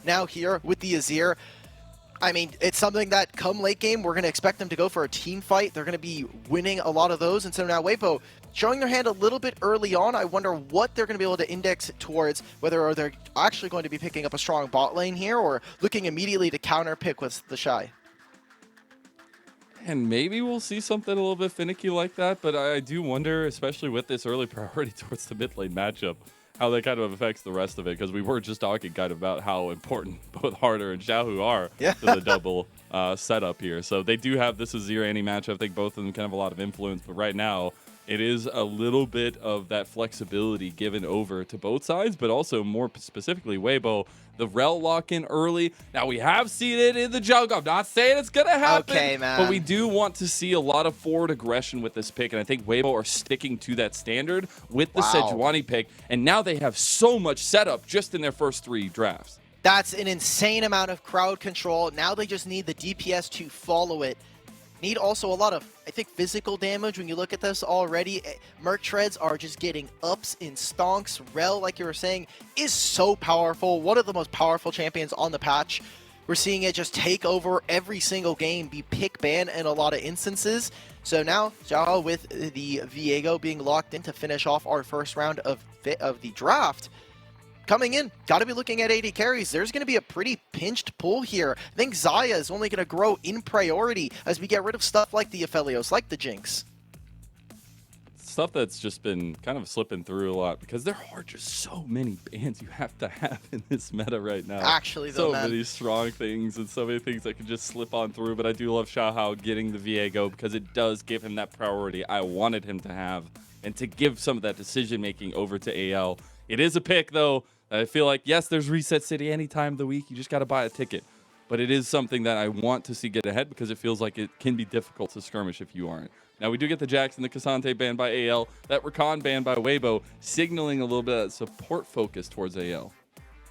now here with the Azir. I mean, it's something that come late game, we're going to expect them to go for a team fight. They're going to be winning a lot of those. And so now Weibo showing their hand a little bit early on. I wonder what they're going to be able to index towards, whether they're actually going to be picking up a strong bot lane here or looking immediately to counter pick with TheShy. And maybe we'll see something a little bit finicky like that, but I do wonder, especially with this early priority towards the mid lane matchup, how that kind of affects the rest of it, because we were just talking kind of about how important both Harder and Xiaohu are to the double setup here. So they do have this Azir Annie matchup. I think both of them kind of have a lot of influence, but right now it is a little bit of that flexibility given over to both sides, but also more specifically Weibo, the rel lock in early. Now we have seen it in the jungle. I'm not saying it's gonna happen, okay, man. But we do want to see a lot of forward aggression with this pick, and I think Weibo are sticking to that standard with the Sejuani pick, and now they have so much setup just in their first 3 drafts. That's an insane amount of crowd control. Now they just need the DPS to follow it. Need also a lot of, I think, physical damage when you look at this already. Merc treads are just getting ups in stonks. Rel, like you were saying, is so powerful. One of the most powerful champions on the patch. We're seeing it just take over every single game, be pick ban in a lot of instances. So now, Xiaohao with the Viego being locked in to finish off our first round of the draft. Coming in, got to be looking at 80 carries. There's going to be a pretty pinched pull here. I think Xayah is only going to grow in priority as we get rid of stuff like the Aphelios, like the Jinx. Stuff that's just been kind of slipping through a lot because there are just so many bans you have to have in this meta right now. Actually, though, so many strong things and so many things that can just slip on through. But I do love Xiaohao getting the Viego because it does give him that priority I wanted him to have and to give some of that decision making over to AL. It is a pick, though. I feel like, yes, there's Reset City any time of the week. You just got to buy a ticket. But it is something that I want to see get ahead because it feels like it can be difficult to skirmish if you aren't. Now, we do get the Jax and the Cassante banned by AL. That Rakan banned by Weibo, signaling a little bit of support focus towards AL.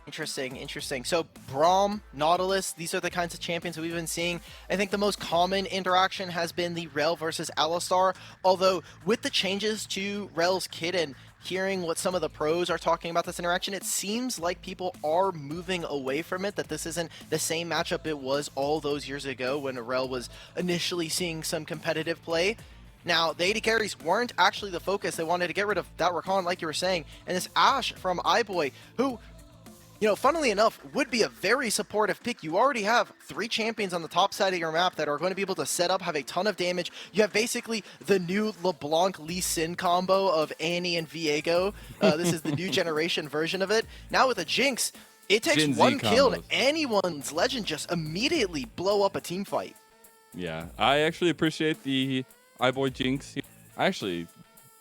Interesting, interesting. So Braum, Nautilus, these are the kinds of champions that we've been seeing. I think the most common interaction has been the Rel versus Alistar. Although, with the changes to Rel's kit and hearing what some of the pros are talking about this interaction, it seems like people are moving away from it, that this isn't the same matchup it was all those years ago when Rel was initially seeing some competitive play. Now, the 80 carries weren't actually the focus. They wanted to get rid of that Rakan, like you were saying, and this Ashe from iBoy, who, you know, funnily enough, would be a very supportive pick. You already have 3 champions on the top side of your map that are going to be able to set up, have a ton of damage. You have basically the new LeBlanc Lee Sin combo of Annie and Viego. This is the new generation version of it. Now with a Jinx, it takes one kill and anyone's legend just immediately blow up a team fight. Yeah, I actually appreciate the iBoy Jinx. I actually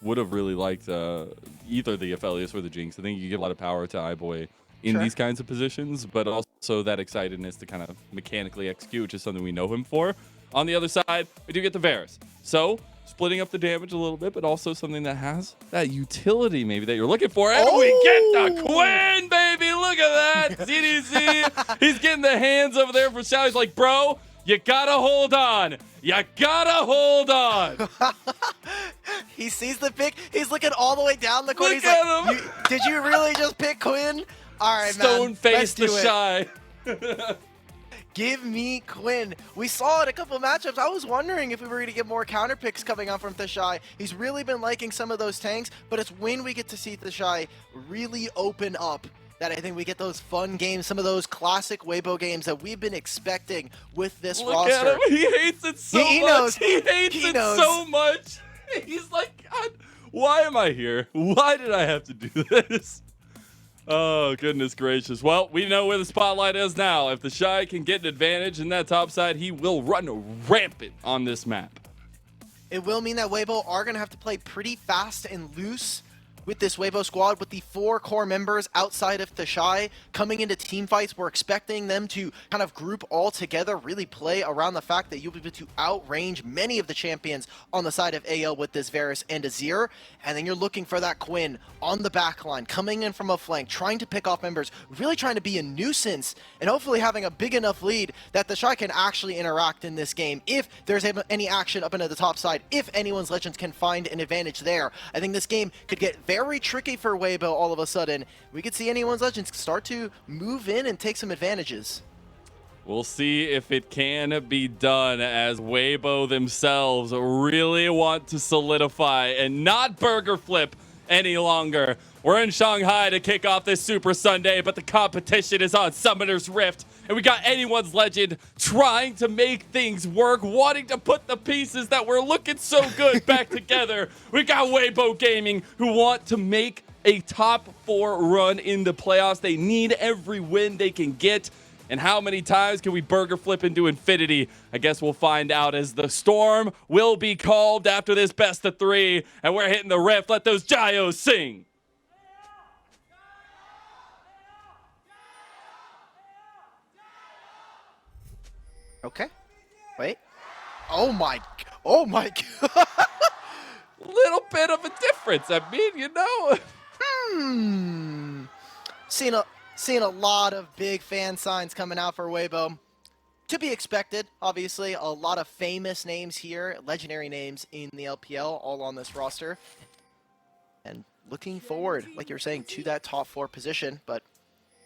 would have really liked either the Aphelios or the Jinx. I think you give a lot of power to iBoy in these kinds of positions, but also that excitedness to kind of mechanically execute, which is something we know him for. On the other side, we do get the Varus. So, splitting up the damage a little bit, but also something that has that utility maybe that you're looking for. And we get the Quinn, baby! Look at that! CDC! He's getting the hands over there for Sal. He's like, bro, you gotta hold on. You gotta hold on. He sees the pick. He's looking all the way down the court. Look He's at like, him. Did you really just pick Quinn? All right, man. Stone-faced TheShy. Give me Quinn. We saw it a couple of matchups. I was wondering if we were going to get more counter picks coming on from TheShy. He's really been liking some of those tanks, but it's when we get to see TheShy really open up that I think we get those fun games, some of those classic Weibo games that we've been expecting with this roster. Look at him. He hates it so much. Knows. He hates it so much. He's like, God, why am I here? Why did I have to do this? Oh, goodness gracious. Well, we know where the spotlight is now. If TheShy can get an advantage in that top side, he will run rampant on this map. It will mean that Weibo are going to have to play pretty fast and loose with this Weibo squad, with the 4 core members outside of TheShy coming into team fights. We're expecting them to kind of group all together, really play around the fact that you'll be able to outrange many of the champions on the side of AL with this Varus and Azir. And then you're looking for that Quinn on the back line, coming in from a flank, trying to pick off members, really trying to be a nuisance, and hopefully having a big enough lead that TheShy can actually interact in this game. If there's any action up into the top side, if anyone's legends can find an advantage there, I think this game could get very very tricky for Weibo all of a sudden. We could see anyone's legends start to move in and take some advantages. We'll see if it can be done, as Weibo themselves really want to solidify and not burger flip any longer. We're in Shanghai to kick off this Super Sunday, but the competition is on Summoner's Rift, and we got anyone's legend trying to make things work, wanting to put the pieces that were looking so good back together. We got Weibo Gaming, who want to make a top 4 run in the playoffs. They need every win they can get. And how many times can we burger flip into infinity? I guess we'll find out, as the storm will be called after this best of 3. And we're hitting the rift. Let those Gios sing. Okay. Wait. Oh my God. Little bit of a difference. I mean, you know. Seeing a lot of big fan signs coming out for Weibo. To be expected, obviously. A lot of famous names here, legendary names in the LPL, all on this roster. And looking forward, like you're saying, to that top 4 position. But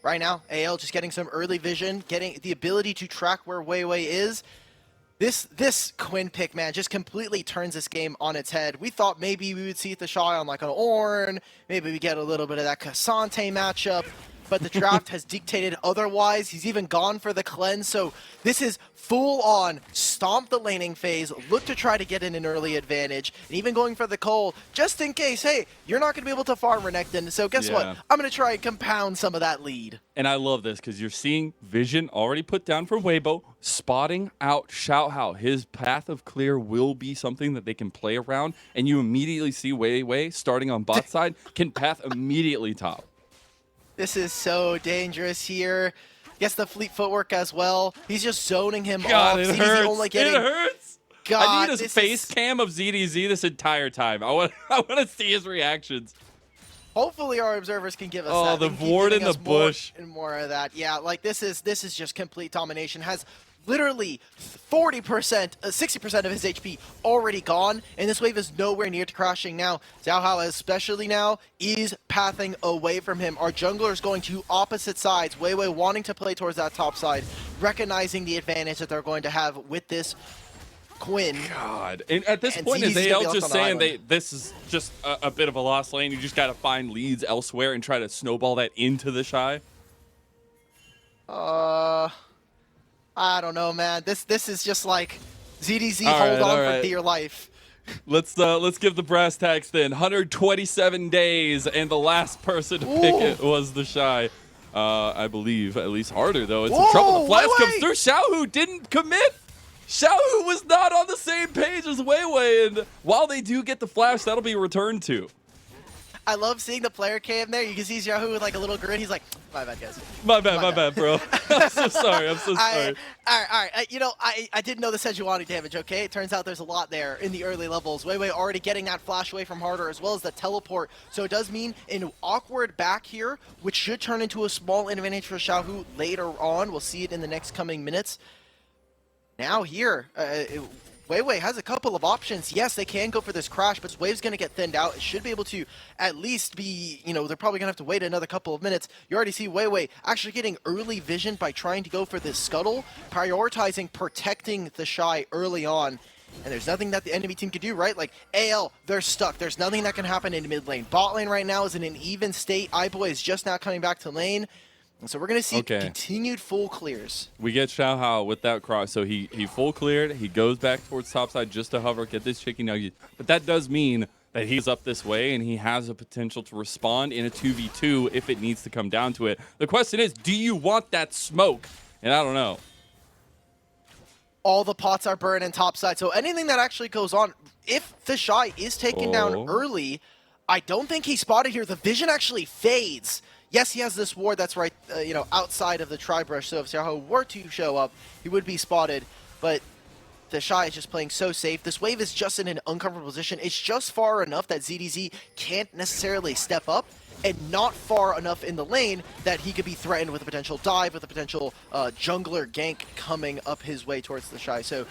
right now, AL just getting some early vision, getting the ability to track where Weiwei is. This Quinn pick, man, just completely turns this game on its head. We thought maybe we would see TheShy on like an Ornn. Maybe we get a little bit of that Cassante matchup. But the draft has dictated otherwise. He's even gone for the cleanse. So this is full on stomp the laning phase, look to try to get in an early advantage, and even going for the Cole, just in case, hey, you're not going to be able to farm Renekton. So guess what? I'm going to try and compound some of that lead. And I love this because you're seeing vision already put down for Weibo, spotting out Xiaohao. His path of clear will be something that they can play around, and you immediately see Weiwei starting on bot side, can path immediately top. This is so dangerous here. Gets the fleet footwork as well. He's just zoning him God, off. it ZDZ hurts. only getting... It hurts. God, I need a face cam of ZDZ this entire time. I want to see his reactions. Hopefully our observers can give us that. Oh, the ward in the bush. And more of that. Yeah, like this is just complete domination. Has literally 40%, 60% of his HP already gone, and this wave is nowhere near to crashing now. Xiaohao, especially now, is pathing away from him. Our jungler is going to opposite sides. Weiwei wanting to play towards that top side, recognizing the advantage that they're going to have with this Quinn. God, and at this point, is AL just saying this is just a bit of a lost lane? You just got to find leads elsewhere and try to snowball that into the Shy? I don't know, man. This is just like ZDZ hold on for dear life. Let's give the brass tacks then. 127 days, and the last person to pick it was TheShy. I believe, at least harder though. It's in trouble. The flash comes through. Xiaohu didn't commit. Xiaohu was not on the same page as Weiwei, and while they do get the flash, that'll be returned to. I love seeing the player cam there. You can see Xiaohu with like a little grin. He's like, my bad, guys. My bad, bro. I'm so sorry. I'm so sorry. All right. You know, I didn't know the Sejuani damage, okay? It turns out there's a lot there in the early levels. Weiwei already getting that flash away from Harder, as well as the teleport. So it does mean an awkward back here, which should turn into a small advantage for Xiaohu later on. We'll see it in the next coming minutes. Now here, Weiwei has a couple of options. Yes, they can go for this crash, but this wave's going to get thinned out. It should be able to at least be, you know, they're probably going to have to wait another couple of minutes. You already see Weiwei actually getting early vision by trying to go for this scuttle, prioritizing protecting TheShy early on. And there's nothing that the enemy team can do, right? Like, AL, they're stuck. There's nothing that can happen in mid lane. Bot lane right now is in an even state. iBoy is just now coming back to lane. And so we're going to see continued full clears. We get Xiaohao with that cross. So he full cleared. He goes back towards topside just to hover, get this chicken nugget. But that does mean that he's up this way, and he has a potential to respond in a 2v2 if it needs to come down to it. The question is, do you want that smoke? And I don't know. All the pots are burning topside. So anything that actually goes on, if TheShy is taken down early, I don't think he's spotted here. The vision actually fades. Yes, he has this ward that's right, you know, outside of the tri-brush, so if Xiaohao were to show up, he would be spotted, but TheShy is just playing so safe. This wave is just in an uncomfortable position. It's just far enough that ZDZ can't necessarily step up, and not far enough in the lane that he could be threatened with a potential dive, with a potential jungler gank coming up his way towards TheShy. So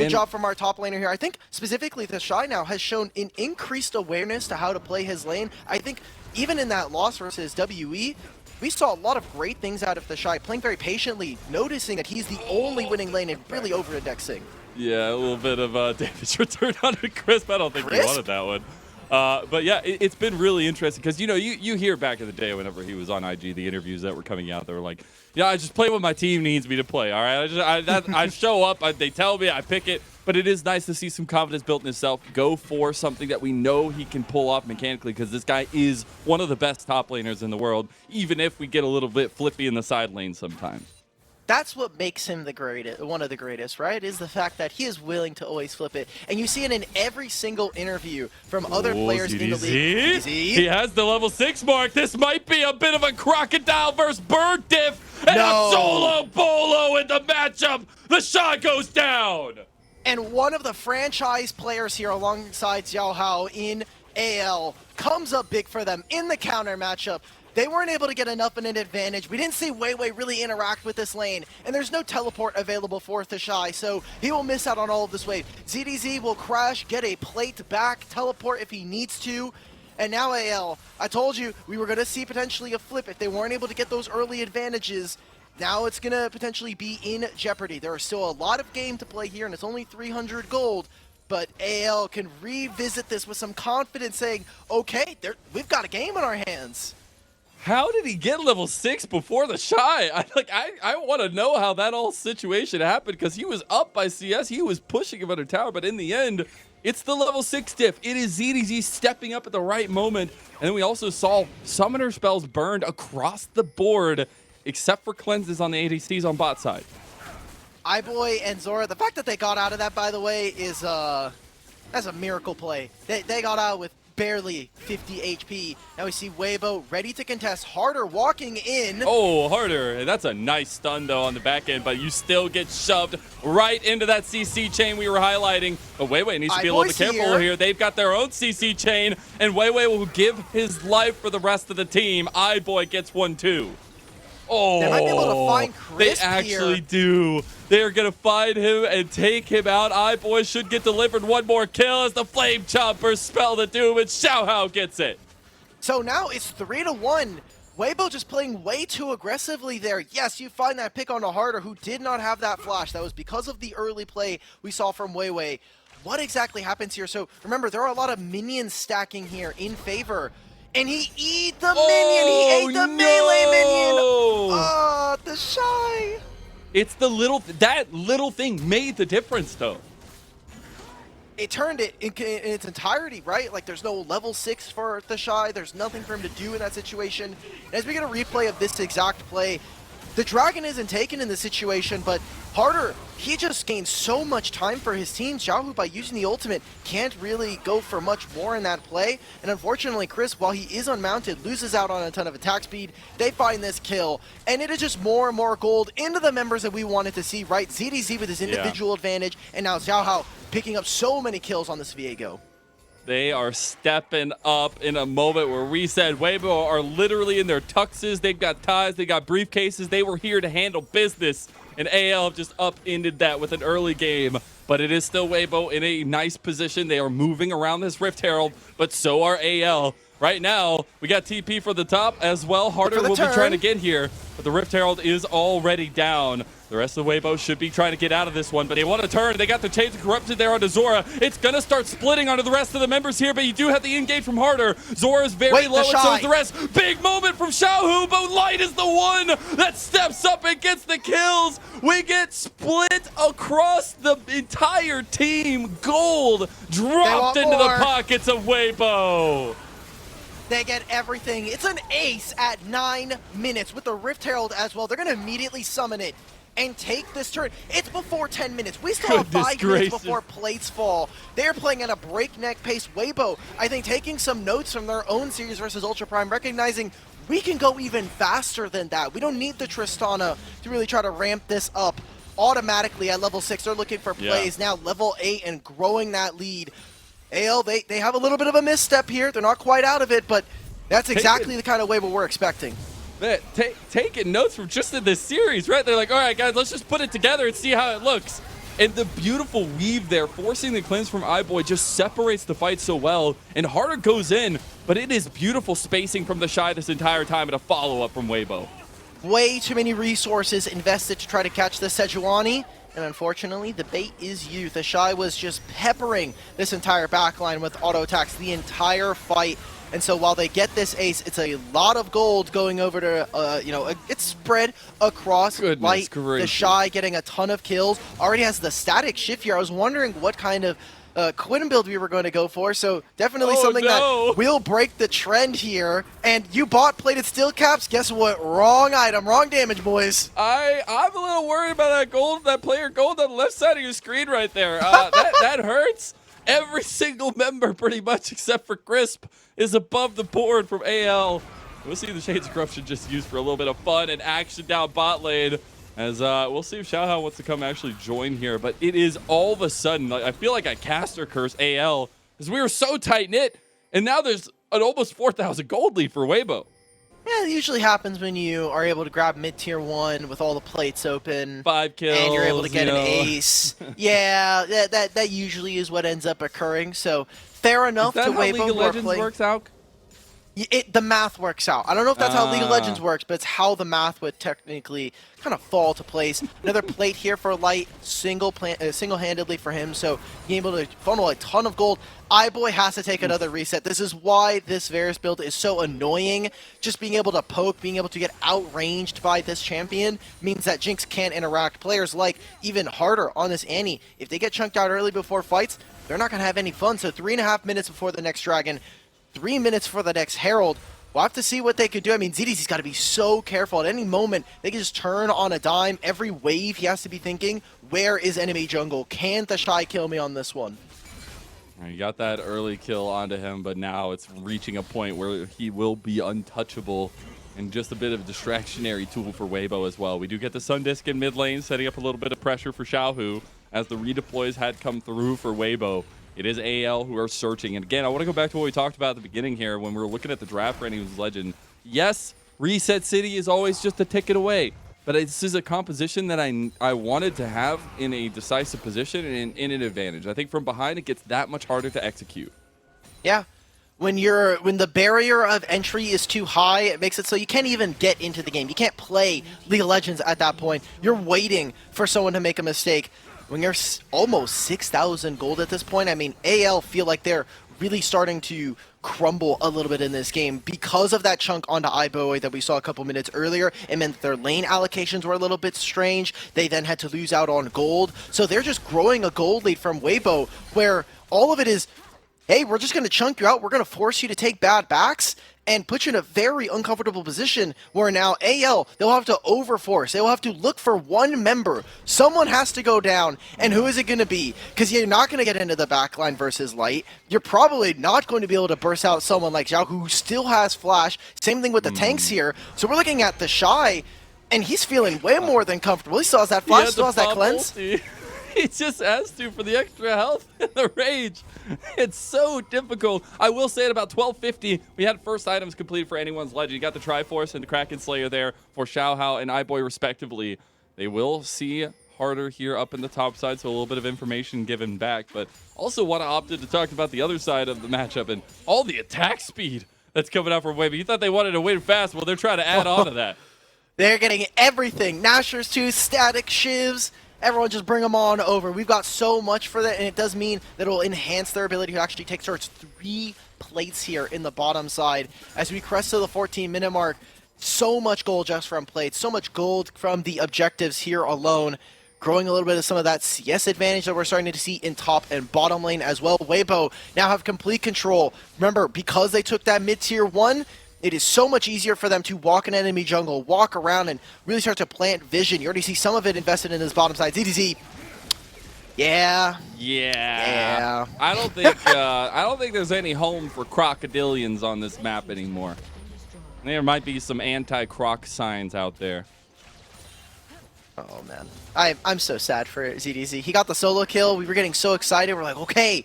Good job from our top laner here. I think specifically TheShy now has shown an increased awareness to how to play his lane. I think even in that loss versus WE, we saw a lot of great things out of TheShy, playing very patiently, noticing that he's the only winning lane and really over-indexing. Yeah, a little bit of damage return on Crisp. I don't think he wanted that one. But yeah, it's been really interesting because, you know, you hear back in the day whenever he was on IG, the interviews that were coming out, they were like, yeah, I just play what my team needs me to play, all right? I show up, they tell me, I pick it. But it is nice to see some confidence built in himself, go for something that we know he can pull off mechanically, because this guy is one of the best top laners in the world, even if we get a little bit flippy in the side lane sometimes. That's what makes him the greatest, one of the greatest, right? Is the fact that he is willing to always flip it. And you see it in every single interview from other players in the league. He has the level 6 mark. This might be a bit of a crocodile versus bird diff. And a solo bolo in the matchup. The shot goes down. And one of the franchise players here alongside Xiaohao in AL comes up big for them in the counter matchup. They weren't able to get enough in an advantage. We didn't see Weiwei really interact with this lane, and there's no teleport available for TheShy, so he will miss out on all of this wave. ZDZ will crash, get a plate back, teleport if he needs to, and now AL. I told you we were going to see potentially a flip if they weren't able to get those early advantages. Now it's going to potentially be in jeopardy. There is still a lot of game to play here, and it's only 300 gold. But AL can revisit this with some confidence, saying, okay, we've got a game on our hands. How did he get level 6 before TheShy? I want to know how that whole situation happened, because he was up by CS. He was pushing him under tower, but in the end, it's the level 6 diff. It is ZDZ stepping up at the right moment. And then we also saw summoner spells burned across the board, except for cleanses on the ADCs on bot side. iBoy and Zorah, the fact that they got out of that, by the way, is that's a miracle play. They got out with barely 50 HP. Now we see Weibo ready to contest. Harder walking in. Oh, Harder. That's a nice stun, though, on the back end, but you still get shoved right into that CC chain we were highlighting. But Weiwei needs to be a little bit careful here. They've got their own CC chain, and Weiwei will give his life for the rest of the team. iBoy gets 1-2. Oh, they might be able to find Crisp They actually here. do. They're going to find him and take him out. iBoy should get delivered one more kill as the Flame Chomper spell the doom, and Xiaohao gets it. So now it's 3-1. Weibo just playing way too aggressively there. Yes, you find that pick on a Harder who did not have that flash. That was because of the early play we saw from Weiwei. What exactly happens here? So remember, there are a lot of minions stacking here in favor. And he ate the minion! He ate the melee minion! Oh, TheShy! It's the that little thing made the difference, though. It turned it in its entirety, right? Like, there's no level 6 for TheShy. There's nothing for him to do in that situation. And as we get a replay of this exact play, the Dragon isn't taken in the situation, but Harder, he just gained so much time for his team. Xiaohu, by using the ultimate, can't really go for much more in that play. And unfortunately, Chris, while he is unmounted, loses out on a ton of attack speed. They find this kill, and it is just more and more gold into the members that we wanted to see, right? ZDZ with his individual advantage, and now Xiaohao picking up so many kills on this Viego. They are stepping up in a moment where we said Weibo are literally in their tuxes. They've got ties, they got briefcases. They were here to handle business. And AL have just upended that with an early game. But it is still Weibo in a nice position. They are moving around this Rift Herald, but so are AL. Right now, we got TP for the top as well. Harder will be trying to get here, but the Rift Herald is already down. The rest of the Weibo should be trying to get out of this one, but they want to turn. They got the Chains of Corruption there onto Zorah. It's going to start splitting onto the rest of the members here, but you do have the engage from Harder. Zorah's very low, and so is the rest. Big moment from Xiaohu, but Light is the one that steps up and gets the kills. We get split across the entire team. Gold dropped into the pockets of Weibo. They get everything. It's an ace at 9 minutes with the Rift Herald as well. They're going to immediately summon it and take this turn. It's before 10 minutes. We still have 5 minutes before plates fall. They're playing at a breakneck pace. Weibo, I think, taking some notes from their own series versus Ultra Prime, recognizing we can go even faster than that. We don't need the Tristana to really try to ramp this up automatically at level 6. They're looking for plays now, level 8, and growing that lead. AL, they have a little bit of a misstep here. They're not quite out of it, but that's exactly the kind of Weibo we're expecting. Taking notes from just in this series, right? They're like, all right, guys, let's just put it together and see how it looks. And the beautiful weave there, forcing the cleanse from iBoy, just separates the fight so well. And Harder goes in, but it is beautiful spacing from TheShy this entire time and a follow-up from Weibo. Way too many resources invested to try to catch the Sejuani. And unfortunately, the bait is you. TheShy was just peppering this entire backline with auto attacks the entire fight. And so while they get this ace, it's a lot of gold going over to, you know, it's spread across. Goodness Light. gracious. TheShy getting a ton of kills. Already has the static shift here. I was wondering what kind of Quinn build we were going to go for. So definitely something that will break the trend here. And you bought plated steel caps. Guess what? Wrong item, wrong damage, boys. I'm a little worried about that gold, that player gold on the left side of your screen right there. That hurts. Every single member, pretty much, except for Crisp, is above the board from AL. We'll see the Shades of Corruption just used for a little bit of fun and action down bot lane. As we'll see if Xiaohao wants to come actually join here. But it is all of a sudden, like, I feel like I caster curse AL because we were so tight-knit. And now there's an almost 4,000 gold lead for Weibo. Yeah, it usually happens when you are able to grab mid-tier 1 with all the plates open. 5 kills. And you're able to get an ace. Yeah, that usually is what ends up occurring. So fair enough to Weibo. Is that how League of Legends works out? The math works out. I don't know if that's how League of Legends works, but it's how the math would technically kind of fall to place. Another plate here for Light, single-handedly for him, so being able to funnel a ton of gold. iBoy has to take another reset. This is why this Varus build is so annoying. Just being able to poke, being able to get outranged by this champion means that Jinx can't interact. Players like even Harder on this Annie, if they get chunked out early before fights, they're not going to have any fun. So 3.5 minutes before the next Dragon, 3 minutes for the next Herald. We'll have to see what they could do. I mean, ZDZ's got to be so careful. At any moment, they can just turn on a dime. Every wave, he has to be thinking, where is enemy jungle? Can TheShy kill me on this one? You got that early kill onto him, but now it's reaching a point where he will be untouchable and just a bit of a distractionary tool for Weibo as well. We do get the Sun Disc in mid lane, setting up a little bit of pressure for Xiaohu as the redeploys had come through for Weibo. It is AL who are searching. And again, I want to go back to what we talked about at the beginning here when we were looking at the draft for Anyone's Legend. Yes, Reset City is always just a ticket away, but this is a composition that I wanted to have in a decisive position and in an advantage. I think from behind it gets that much harder to execute. Yeah. When the barrier of entry is too high, it makes it so you can't even get into the game. You can't play League of Legends at that point. You're waiting for someone to make a mistake. When you're almost 6,000 gold at this point, I mean, AL feel like they're really starting to crumble a little bit in this game because of that chunk onto iBoy that we saw a couple minutes earlier. It meant their lane allocations were a little bit strange. They then had to lose out on gold. So they're just growing a gold lead from Weibo where all of it is, hey, we're just going to chunk you out. We're going to force you to take bad backs and put you in a very uncomfortable position where now AL, they'll have to overforce. They'll have to look for one member. Someone has to go down, and who is it going to be? Because you're not going to get into the backline versus Light. You're probably not going to be able to burst out someone like Xiaohu, who still has Flash. Same thing with the tanks here. So we're looking at TheShy, and he's feeling way more than comfortable. He still has that Flash, still has that cleanse. He just has to for the extra health and the rage. It's so difficult. I will say at about 12:50, we had first items complete for Anyone's Legend. You got the Triforce and the Kraken Slayer there for Xiaohao and iBoy respectively. They will see Harder here up in the top side, so a little bit of information given back. But also want to opt in to talk about the other side of the matchup and all the attack speed that's coming out from Weibo. You thought they wanted to win fast. Well, they're trying to add on to that. They're getting everything. Nashers too, static shivs. Everyone just bring them on over. We've got so much for that, and it does mean that it will enhance their ability to actually take towards 3 plates here in the bottom side. As we crest to the 14-minute mark, so much gold just from plates, so much gold from the objectives here alone, growing a little bit of some of that CS advantage that we're starting to see in top and bottom lane as well. Weibo now have complete control. Remember, because they took that mid-tier 1, it is so much easier for them to walk an enemy jungle, walk around, and really start to plant vision. You already see some of it invested in this bottom side. ZDZ. Yeah. I don't think there's any home for crocodilians on this map anymore. There might be some anti-croc signs out there. Oh man, I'm so sad for ZDZ. He got the solo kill. We were getting so excited. We're like, okay.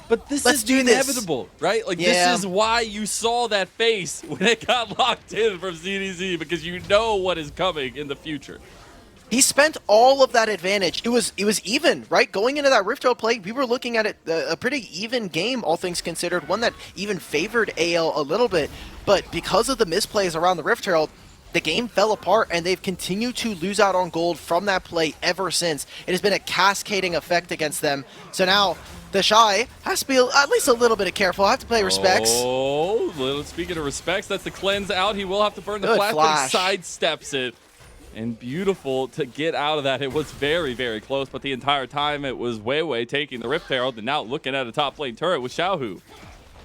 But this is inevitable, right? Like, this is why you saw that face when it got locked in from ZDZ, because you know what is coming in the future. He spent all of that advantage. It was even, right? Going into that Rift Herald play, we were looking at it a pretty even game, all things considered, one that even favored AL a little bit. But because of the misplays around the Rift Herald, the game fell apart, and they've continued to lose out on gold from that play ever since. It has been a cascading effect against them. So now TheShy has to be at least a little bit careful. Have to play respects. Oh, speaking of respects, that's the cleanse out. He will have to burn the Good flash, flash. but he sidesteps it. And beautiful to get out of that. It was very, very close, but the entire time it was weiwei taking the Rift Herald, and now looking at a top lane turret with Xiaohu.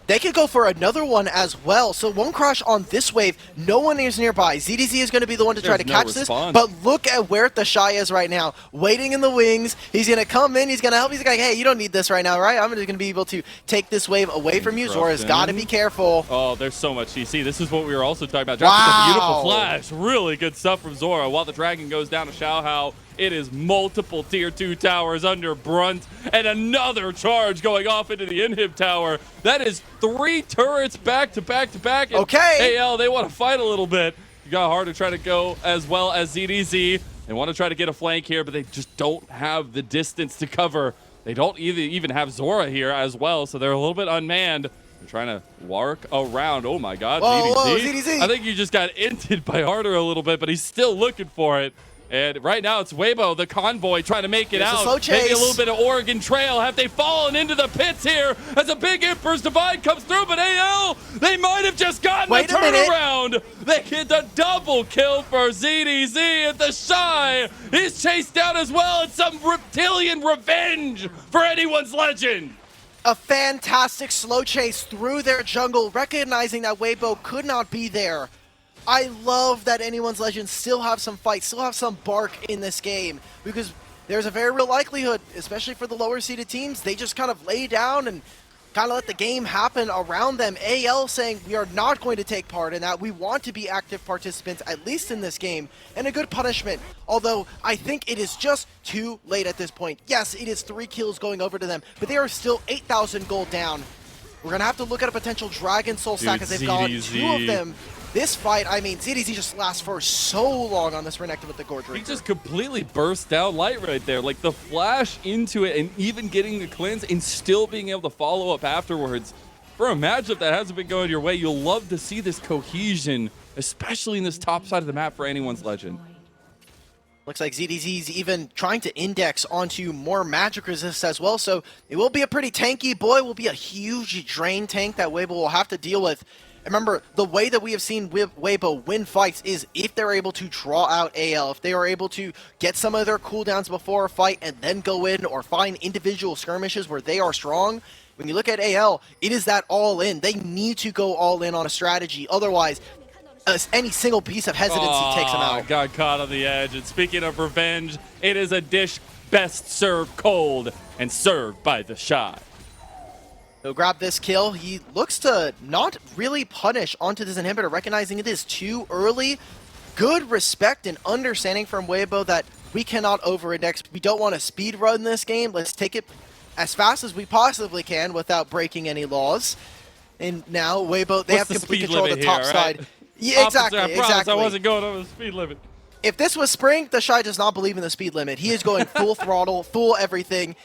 They could go for another one as well. So one crash on this wave. No one is nearby. ZDZ is going to be the one to try to catch this. But look at where TheShy is right now. Waiting in the wings. He's going to come in. He's going to help. He's like, hey, you don't need this right now, right? I'm just going to be able to take this wave away from you. Zorah's got to be careful. Oh, there's so much CC. This is what we were also talking about. Dropping a beautiful flash. Really good stuff from Zorah. While the dragon goes down to Xiaohao, it is multiple tier 2 towers under Brunt, and another charge going off into the inhib tower. That is 3 turrets back to back to back. Okay. AL, they want to fight a little bit. You got hard to try to go as well as ZDZ. They want to try to get a flank here, but they just don't have the distance to cover. They don't even have Zorah here as well, so they're a little bit unmanned. They're trying to work around. Oh my God, whoa, ZDZ. whoa, ZDZ. I think you just got inted by Harder a little bit, but he's still looking for it. And right now it's Weibo, the convoy, trying to make it out. Maybe a little bit of Oregon Trail. Have they fallen into the pits here as a big Emperor's Divide comes through? But AL, they might have just gotten a turnaround. They get the double kill for ZDZ, and TheShy is chased down as well. It's some reptilian revenge for anyone's legend. A fantastic slow chase through their jungle, recognizing that Weibo could not be there. I love that anyone's legends still have some fight, still have some bark in this game, because there's a very real likelihood, especially for the lower seeded teams, they just kind of lay down and kind of let the game happen around them. AL saying we are not going to take part in that. We want to be active participants, at least in this game, and a good punishment. Although I think it is just too late at this point. Yes, it is 3 kills going over to them, but they are still 8,000 gold down. We're going to have to look at a potential Dragon Soul stack as they've got 2 of them. This fight, I mean, ZDZ just lasts for so long on this Renekton with the Gorge Reaper. He just completely burst down light right there. Like the flash into it and even getting the cleanse and still being able to follow up afterwards. For a matchup that hasn't been going your way, you'll love to see this cohesion, especially in this top side of the map for anyone's legend. Looks like ZDZ's even trying to index onto more magic resist as well, so it will be a pretty tanky boy, will be a huge drain tank that Weibo will have to deal with. Remember, the way that we have seen Weibo win fights is if they're able to draw out AL, if they are able to get some of their cooldowns before a fight and then go in or find individual skirmishes where they are strong. When you look at AL, it is that all in. They need to go all in on a strategy. Otherwise, any single piece of hesitancy takes them out. Got caught on the edge. And speaking of revenge, it is a dish best served cold and served by TheShy. He'll grab this kill. He looks to not really punish onto this inhibitor, recognizing it is too early. Good respect and understanding from Weibo that we cannot over-index. We don't want to speed run this game. Let's take it as fast as we possibly can without breaking any laws. And now Weibo, they have complete control of the top side. Yeah, exactly. I wasn't going over the speed limit. If this was spring, TheShy does not believe in the speed limit. He is going full throttle, full everything.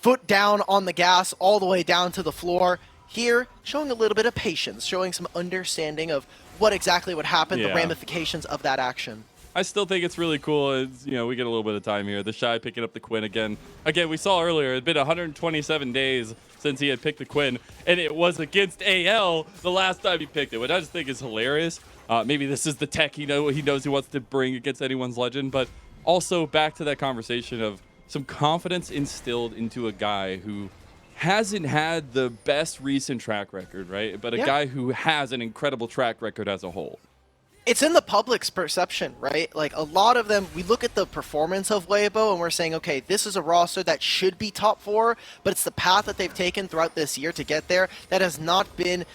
Foot down on the gas, all the way down to the floor. Here, showing a little bit of patience, showing some understanding of what exactly would happen, the ramifications of that action. I still think it's really cool. It's, you know, we get a little bit of time here. TheShy picking up the Quinn again. Again, we saw earlier, it had been 127 days since he had picked the Quinn, and it was against AL the last time he picked it, which I just think is hilarious. Maybe this is the tech he knows he wants to bring against anyone's legend, but also back to that conversation of some confidence instilled into a guy who hasn't had the best recent track record, right? But a guy who has an incredible track record as a whole. It's in the public's perception, right? Like a lot of them, we look at the performance of Weibo and we're saying, okay, this is a roster that should be top 4, but it's the path that they've taken throughout this year to get there that has not been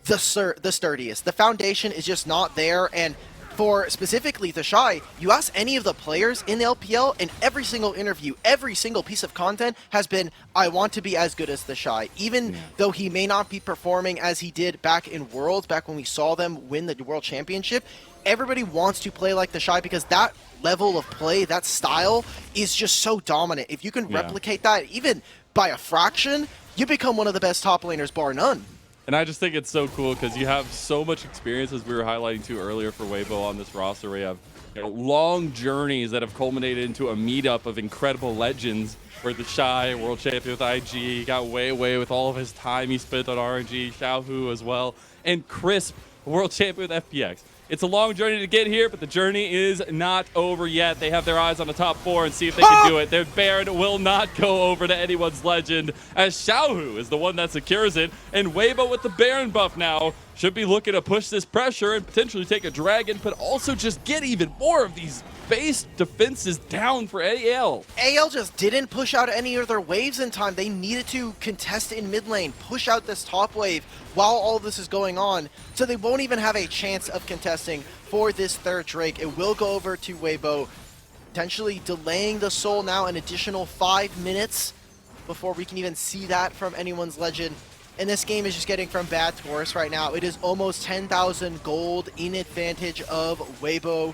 the sturdiest. The foundation is just not there, and for specifically TheShy, you ask any of the players in the LPL, and every single interview, every single piece of content has been, I want to be as good as TheShy. Even though he may not be performing as he did back in Worlds, back when we saw them win the World Championship, everybody wants to play like TheShy because that level of play, that style is just so dominant. If you can replicate that even by a fraction, you become one of the best top laners, bar none. And I just think it's so cool because you have so much experience, as we were highlighting too earlier for Weibo on this roster, where you have long journeys that have culminated into a meetup of incredible legends, where TheShy, world champion with IG, got weiwei with all of his time he spent on RNG, Xiaohu as well, and Crisp, world champion with FPX. It's a long journey to get here, but the journey is not over yet. They have their eyes on the top 4 and see if they can do it. Their Baron will not go over to anyone's legend, as Xiaohu is the one that secures it. And Weibo with the Baron buff now should be looking to push this pressure and potentially take a dragon, but also just get even more of these base defenses down for AL. AL just didn't push out any of their waves in time. They needed to contest in mid lane, push out this top wave while all this is going on, so they won't even have a chance of contesting for this third Drake. It will go over to Weibo, potentially delaying the soul now an additional 5 minutes before we can even see that from anyone's legend. And this game is just getting from bad to worse right now. It is almost 10,000 gold in advantage of Weibo.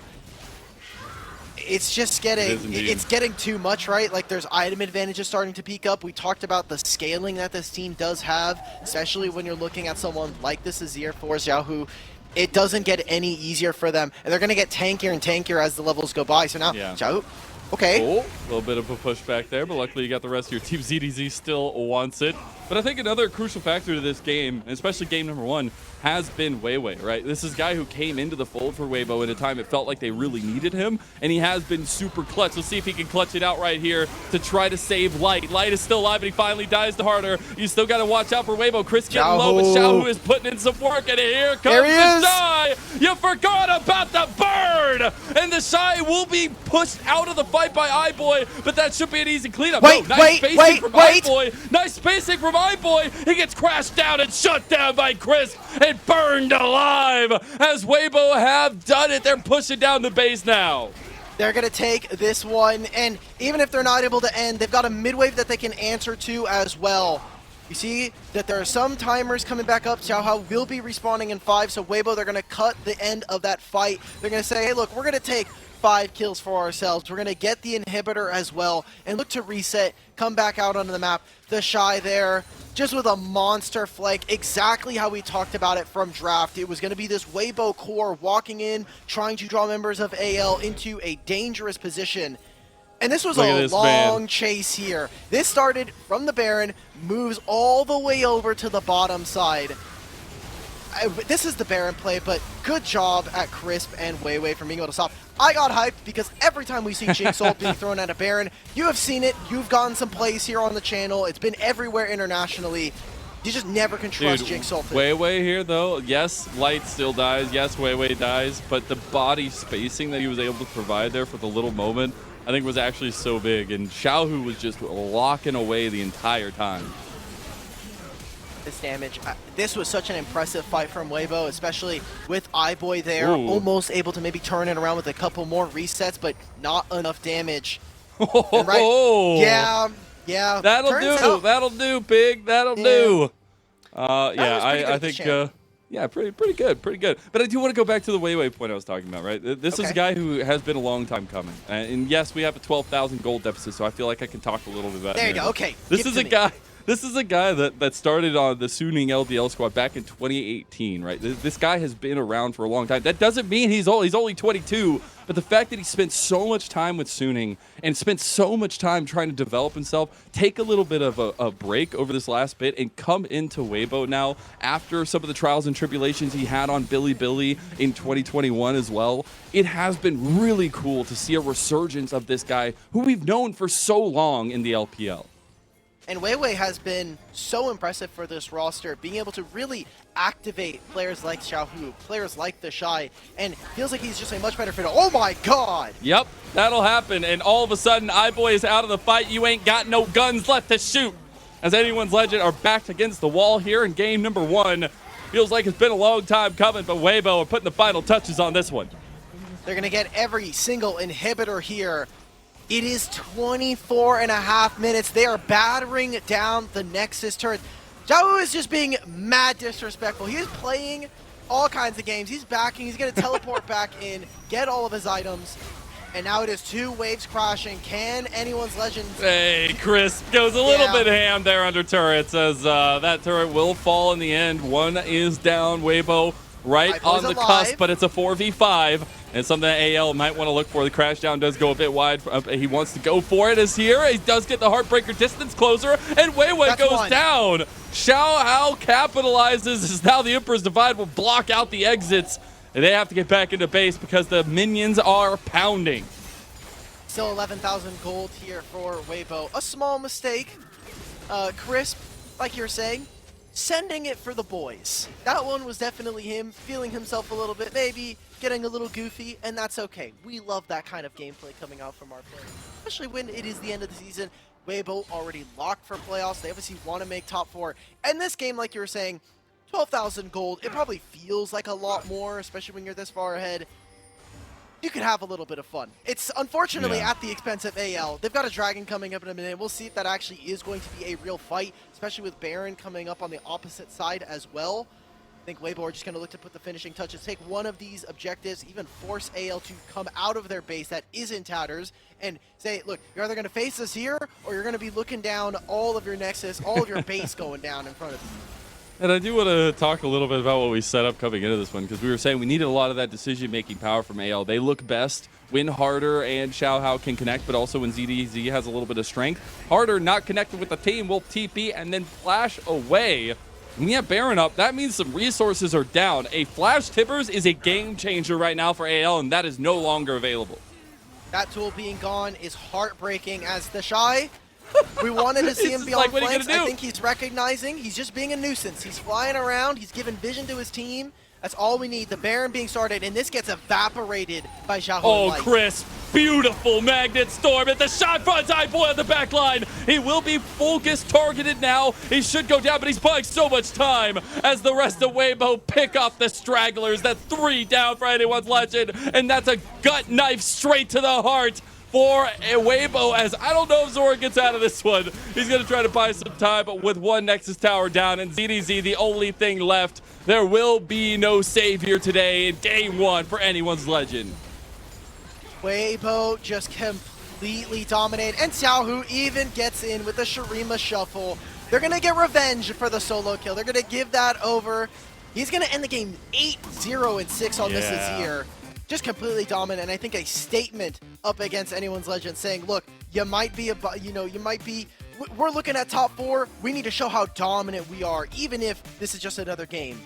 It's just getting, it's getting too much, right? Like, there's item advantages starting to peak up. We talked about the scaling that this team does have, especially when you're looking at someone like this Azir for Xiaohu. It doesn't get any easier for them, and they're going to get tankier and tankier as the levels go by. So now, Xiaohu, okay. Cool. A little bit of a pushback there, but luckily you got the rest of your team. ZDZ still wants it. But I think another crucial factor to this game, especially game number 1, has been weiwei, right? This is a guy who came into the fold for Weibo at a time it felt like they really needed him, and he has been super clutch. Let's see if he can clutch it out right here to try to save Light. Light is still alive, and he finally dies to harder. You still got to watch out for Weibo. Chris getting low, but Xiaohu is putting in some work, and here comes TheShy. You forgot about the bird! And TheShy will be pushed out of the fight by iBoy, but that should be an easy cleanup. Nice spacing from iBoy. Nice spacing from iBoy. He gets crashed down and shut down by Chris and burned alive as Weibo have done it. They're pushing down the base now. They're going to take this one, and even if they're not able to end, they've got a mid-wave that they can answer to as well. You see that there are some timers coming back up. Xiaohao will be respawning in 5, so Weibo, they're going to cut the end of that fight. They're going to say, hey, look, we're going to take 5 kills for ourselves. We're going to get the inhibitor as well and look to reset, come back out onto the map. TheShy there, just with a monster flank, exactly how we talked about it from draft. It was going to be this Weibo core walking in, trying to draw members of AL into a dangerous position. And this was a long chase here. This started from the Baron, moves all the way over to the bottom side. This is the Baron play, but good job at Crisp and weiwei for being able to stop. I got hyped because every time we see Jinx ult being thrown at a Baron, you have seen it, you've gotten some plays here on the channel, it's been everywhere internationally. You just never can trust Jinx ult. Weiwei here though, yes, Light still dies, yes, weiwei dies, but the body spacing that he was able to provide there for the little moment, I think was actually so big, and Xiaohu was just locking away the entire time. This damage. This was such an impressive fight from Weibo, especially with iBoy there, almost able to maybe turn it around with a couple more resets, but not enough damage. Yeah. That'll do, Pig. That'll do. I think. Yeah, pretty good. But I do want to go back to the weiwei point I was talking about, right? This is a guy who has been a long time coming. And yes, we have a 12,000 gold deficit, so I feel like I can talk a little bit about it. There you go, okay. This is a guy that started on the Suning LDL squad back in 2018, right? This guy has been around for a long time. That doesn't mean he's only 22, but the fact that he spent so much time with Suning and spent so much time trying to develop himself, take a little bit of a break over this last bit and come into Weibo now after some of the trials and tribulations he had on Billy in 2021 as well. It has been really cool to see a resurgence of this guy who we've known for so long in the LPL. And weiwei has been so impressive for this roster, being able to really activate players like Xiaohu, players like TheShy, and feels like he's just a much better fit. Oh my god! Yep, that'll happen, and all of a sudden, iBoy is out of the fight. You ain't got no guns left to shoot. As anyone's legend are backed against the wall here in game number 1. Feels like it's been a long time coming, but Weibo are putting the final touches on this one. They're gonna get every single inhibitor here. It is 24.5 minutes. They are battering down the Nexus turret. Xiaohu is just being mad disrespectful. He is playing all kinds of games. He's backing. He's going to teleport back in, get all of his items. And now it is 2 waves crashing. Can anyone's legends... Hey, Crisp goes a little bit ham there under turrets as that turret will fall in the end. One is down. Weibo right on the cusp, but it's a 4v5. And something that AL might want to look for. The crash down does go a bit wide. He wants to go for it as here. He does get the Heartbreaker distance closer, and weiwei goes down. Xiaohao capitalizes as now the Emperor's Divide will block out the exits. And they have to get back into base because the minions are pounding. Still 11,000 gold here for Weibo. A small mistake. Crisp, like you're saying, sending it for the boys. That one was definitely him feeling himself a little bit, maybe getting a little goofy, and that's okay. We love that kind of gameplay coming out from our players, especially when it is the end of the season. Weibo already locked for playoffs. They obviously want to make top 4. And this game, like you were saying, 12,000 gold, it probably feels like a lot more, especially when you're this far ahead. You could have a little bit of fun. It's unfortunately at the expense of AL. They've got a dragon coming up in a minute. We'll see if that actually is going to be a real fight, especially with Baron coming up on the opposite side as well. I think Weibo are just going to look to put the finishing touches, take one of these objectives, even force AL to come out of their base that is in tatters and say, look, you're either going to face us here or you're going to be looking down all of your Nexus, all of your base going down in front of you. And I do want to talk a little bit about what we set up coming into this one, because we were saying we needed a lot of that decision-making power from AL. They look best when Harder and Xiaohao can connect, but also when ZDZ has a little bit of strength. Harder not connected with the team will TP and then flash away. When you have Baron up, that means some resources are down. A Flash Tibbers is a game changer right now for AL, and that is no longer available. That tool being gone is heartbreaking as TheShy. We wanted to see him be on flanks. I think he's recognizing he's just being a nuisance. He's flying around. He's giving vision to his team. That's all we need. The Baron being started, and this gets evaporated by Xiaohu. Oh, Chris, beautiful Magnet Storm at the shot front. Boy on the back line. He will be focus targeted now. He should go down, but he's buying so much time as the rest of Weibo pick off the stragglers. That 3 down for anyone's legend, and that's a gut knife straight to the heart for Weibo, as I don't know if Zorah gets out of this one. He's going to try to buy some time, but with one Nexus Tower down and ZDZ the only thing left, there will be no savior today in game 1 for anyone's legend. Weibo just completely dominated, and Xiaohu even gets in with the Shurima Shuffle. They're going to get revenge for the solo kill. They're going to give that over. He's going to end the game 8-0-6 on this here. Just completely dominant, and I think a statement up against anyone's legend saying, look, you might be, we're looking at top 4. We need to show how dominant we are, even if this is just another game.